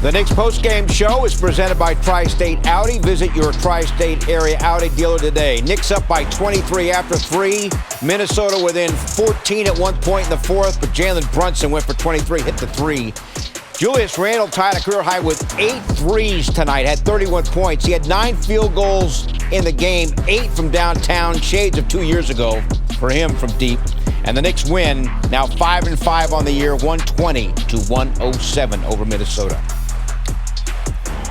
The Knicks post-game show is presented by Tri-State Audi. Visit your Tri-State area Audi dealer today. Knicks up by 23 after 3. Minnesota within 14 at one point in the fourth, but Jalen Brunson went for 23, hit the 3. Julius Randle tied a career high with 8 threes tonight, had 31 points. He had 9 field goals in the game, 8 from downtown, shades of 2 years ago for him from deep. And the Knicks win, now 5-5 on the year, 120-107 over Minnesota.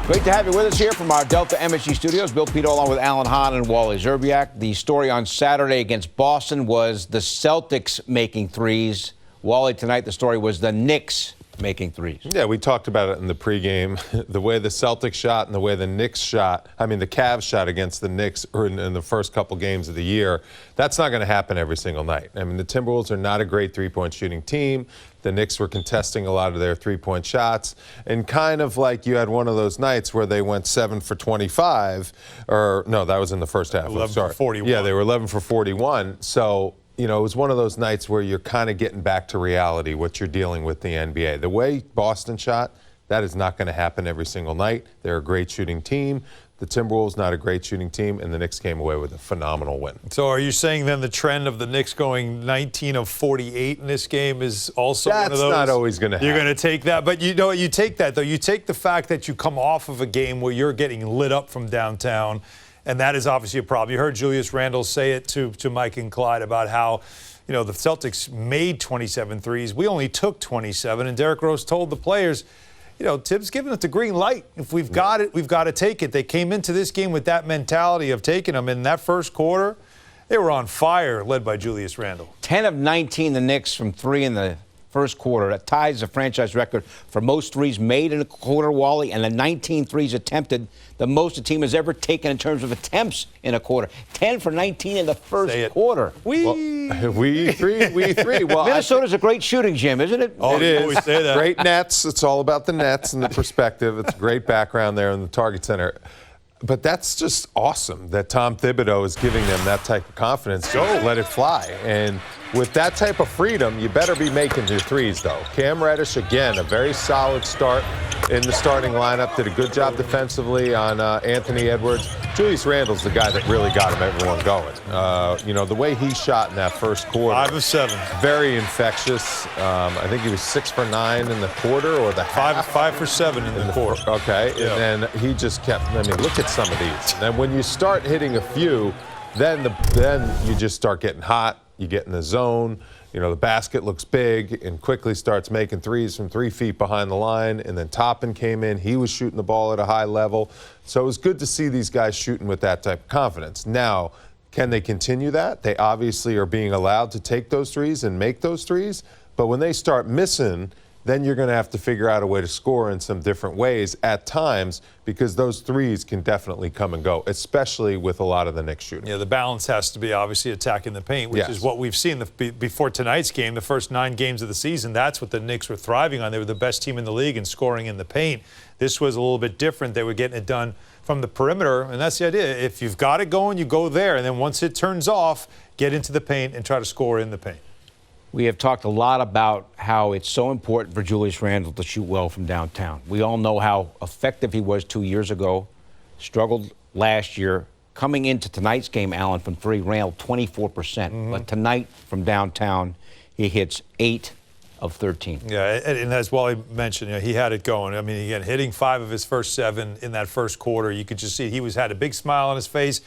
Great to have you with us here from our Delta MSG studios. Bill Pito along with Alan Hahn and Wally Zerbiak. The story on Saturday against Boston was the Celtics making threes. Wally, tonight the story was the Knicks making threes. Yeah, we talked about it in the pregame. The way the Celtics shot and the way the Knicks shot, the Cavs shot against the Knicks in the first couple games of the year, that's not going to happen every single night. I mean, the Timberwolves are not a great three-point shooting team. The Knicks were contesting a lot of their three-point shots, and kind of like you had one of those nights where they went 7 for 25, or no, that was in the first half. 11 for 41. Yeah, they were 11 for 41. So, you know, it was one of those nights where you're kind of getting back to reality, what you're dealing with the NBA. The way Boston shot, that is not going to happen every single night. They're a great shooting team. The Timberwolves, not a great shooting team, and the Knicks came away with a phenomenal win. So are you saying then the trend of the Knicks going 19 of 48 in this game is also one of those? That's not always going to happen. You're going to take that. But you know, you take that, though. You take the fact that you come off of a game where you're getting lit up from downtown, and that is obviously a problem. You heard Julius Randle say it to Mike and Clyde about how, you know, the Celtics made 27 threes. We only took 27, and Derrick Rose told the players, you know, Tibbs giving us the green light. If we've got it, we've got to take it. They came into this game with that mentality of taking them. In that first quarter, they were on fire, led by Julius Randle. 10 of 19, the Knicks from 3 in the first quarter. That ties the franchise record for most threes made in a quarter, Wally, and the 19 threes attempted, the most a team has ever taken in terms of attempts in a quarter. 10 for 19 in the first quarter. We three. Well, Minnesota's a great shooting gym, isn't it? Oh, it is. Always say that. Great nets. It's all about the nets and the perspective. It's a great background there in the Target Center. But that's just awesome that Tom Thibodeau is giving them that type of confidence. Go, let it fly. And with that type of freedom, you better be making your threes, though. Cam Reddish, again, a very solid start in the starting lineup. Did a good job defensively on Anthony Edwards. Julius Randle's the guy that really got everyone going. You know, the way he shot in that first quarter. 5 of 7. Very infectious. I think he was 6 for 9 in the quarter or the half. 5 for 7 in the quarter. Okay, Yeah. And then he just kept, look at some of these. And then when you start hitting a few, then you just start getting hot. You get in the zone. You know, the basket looks big and quickly starts making threes from 3 feet behind the line. And then Toppin came in. He was shooting the ball at a high level. So it was good to see these guys shooting with that type of confidence. Now, can they continue that? They obviously are being allowed to take those threes and make those threes. But when they start missing, then you're going to have to figure out a way to score in some different ways at times, because those threes can definitely come and go, especially with a lot of the Knicks shooting. Yeah, the balance has to be obviously attacking the paint, which is what we've seen before tonight's game, the first 9 games of the season. That's what the Knicks were thriving on. They were the best team in the league in scoring in the paint. This was a little bit different. They were getting it done from the perimeter, and that's the idea. If you've got it going, you go there, and then once it turns off, get into the paint and try to score in the paint. We have talked a lot about how it's so important for Julius Randle to shoot well from downtown. We all know how effective he was 2 years ago, struggled last year. Coming into tonight's game, Allen, from 3, Randle 24%. But tonight from downtown, he hits 8 of 13. Yeah, and as Wally mentioned, you know, he had it going. I mean, again, hitting 5 of his first 7 in that first quarter, you could just see he had a big smile on his face.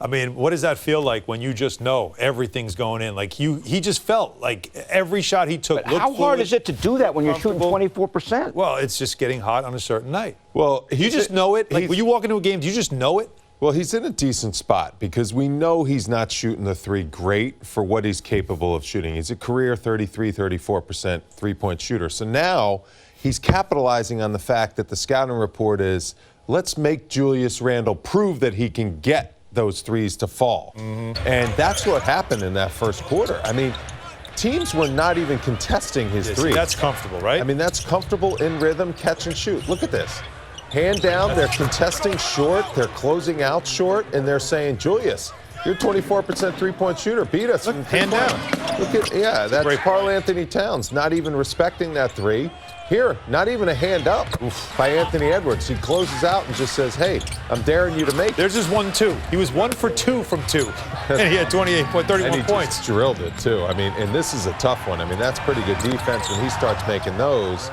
I mean, what does that feel like when you just know everything's going in? Like he just felt like every shot he took. But how hard is it to do that when you're shooting 24%? Well, it's just getting hot on a certain night. Well, you just know it. Like when you walk into a game, do you just know it? Well, he's in a decent spot because we know he's not shooting the 3 great for what he's capable of shooting. He's a career 33-34% three-point shooter. So now he's capitalizing on the fact that the scouting report is, let's make Julius Randle prove that he can get those threes to fall. And that's what happened in that first quarter. I mean, teams were not even contesting his threes. That's comfortable, right? I mean, that's comfortable in rhythm, catch and shoot. Look at this. Hand down, they're contesting short, they're closing out short, and they're saying, Julius, You're a 24% three-point shooter. Beat us. Look, hand down. Look at, yeah, that's Karl-Anthony Towns not even respecting that three. Here, not even a hand up by Anthony Edwards. He closes out and just says, hey, I'm daring you to make it. There's his 1-2. He was 1 for 2 from 2. And he had 31 and he points. Just drilled it, too. I mean, and this is a tough one. I mean, that's pretty good defense. When he starts making those,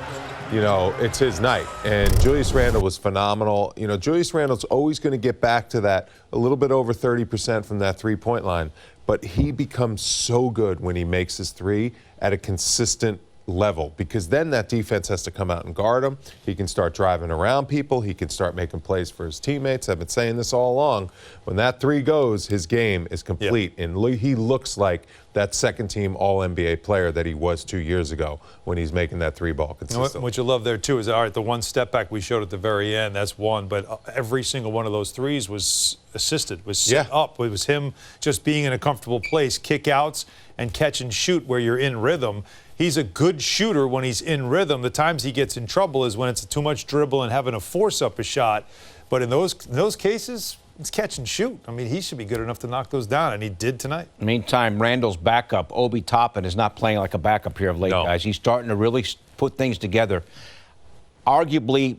you know, it's his night. And Julius Randle was phenomenal. You know, Julius Randle's always going to get back to that a little bit over 30% from that three-point line. But he becomes so good when he makes his three at a consistent level, because then that defense has to come out and guard him. He can start driving around people. He can start making plays for his teammates. I've been saying this all along. When that three goes, his game is complete. Yep. And he looks like that second-team All-NBA player that he was 2 years ago when he's making that three ball consistently. What you love there, too, is, all right, the one step back we showed at the very end, that's one, but every single one of those threes was assisted, was set up. It was him just being in a comfortable place, kick outs and catch and shoot where you're in rhythm. He's a good shooter when he's in rhythm. The times he gets in trouble is when it's too much dribble and having to force up a shot. But in those cases, it's catch and shoot. I mean, he should be good enough to knock those down, and he did tonight. Meantime, Randall's backup, Obi Toppin, is not playing like a backup here of late, guys. He's starting to really put things together. Arguably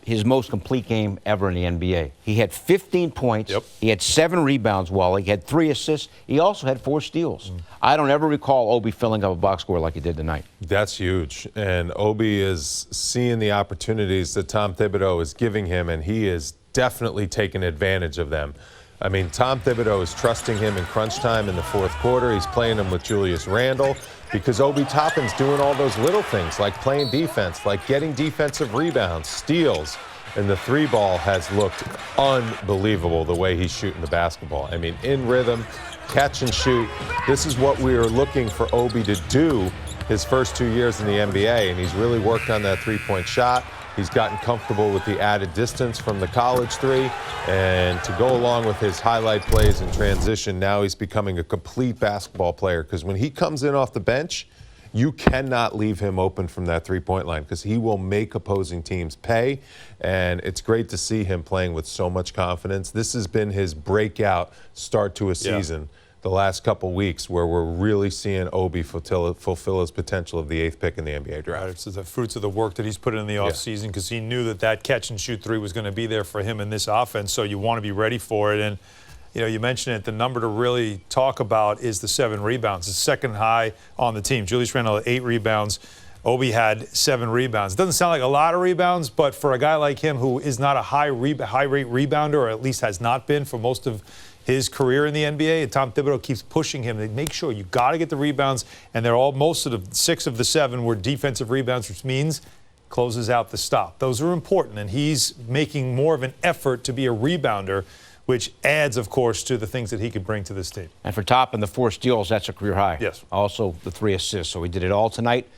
his most complete game ever in the NBA. He had 15 points. Yep. He had 7 rebounds, Wally. He had 3 assists. He also had 4 steals. I don't ever recall Obi filling up a box score like he did tonight. That's huge. And Obi is seeing the opportunities that Tom Thibodeau is giving him, and he is definitely taking advantage of them. I mean, Tom Thibodeau is trusting him in crunch time in the fourth quarter. He's playing him with Julius Randle because Obi Toppin's doing all those little things like playing defense, like getting defensive rebounds, steals. And the three ball has looked unbelievable the way he's shooting the basketball. I mean, in rhythm, catch and shoot. This is what we are looking for Obi to do his first 2 years in the NBA, and he's really worked on that three-point shot. He's gotten comfortable with the added distance from the college three, and to go along with his highlight plays and transition, now he's becoming a complete basketball player, because when he comes in off the bench, you cannot leave him open from that three-point line because he will make opposing teams pay, and it's great to see him playing with so much confidence. This has been his breakout start to a season the last couple weeks, where we're really seeing Obi fulfill his potential of the 8th pick in the NBA draft. Right, it's the fruits of the work that he's put in the offseason, because he knew that catch-and-shoot three was going to be there for him in this offense, so you want to be ready for it. And you know, you mentioned it, the number to really talk about is the 7 rebounds. It's second high on the team. Julius Randle had 8 rebounds. Obi had 7 rebounds. It doesn't sound like a lot of rebounds, but for a guy like him who is not a high-rate rebounder, or at least has not been for most of his career in the NBA, and Tom Thibodeau keeps pushing him to make sure you got to get the rebounds, and they're all, most of the 6 of the 7 were defensive rebounds, which means closes out the stop. Those are important, and he's making more of an effort to be a rebounder, which adds, of course, to the things that he could bring to this team. And for Toppin, the 4 steals, that's a career high. Yes. Also, the 3 assists. So he did it all tonight.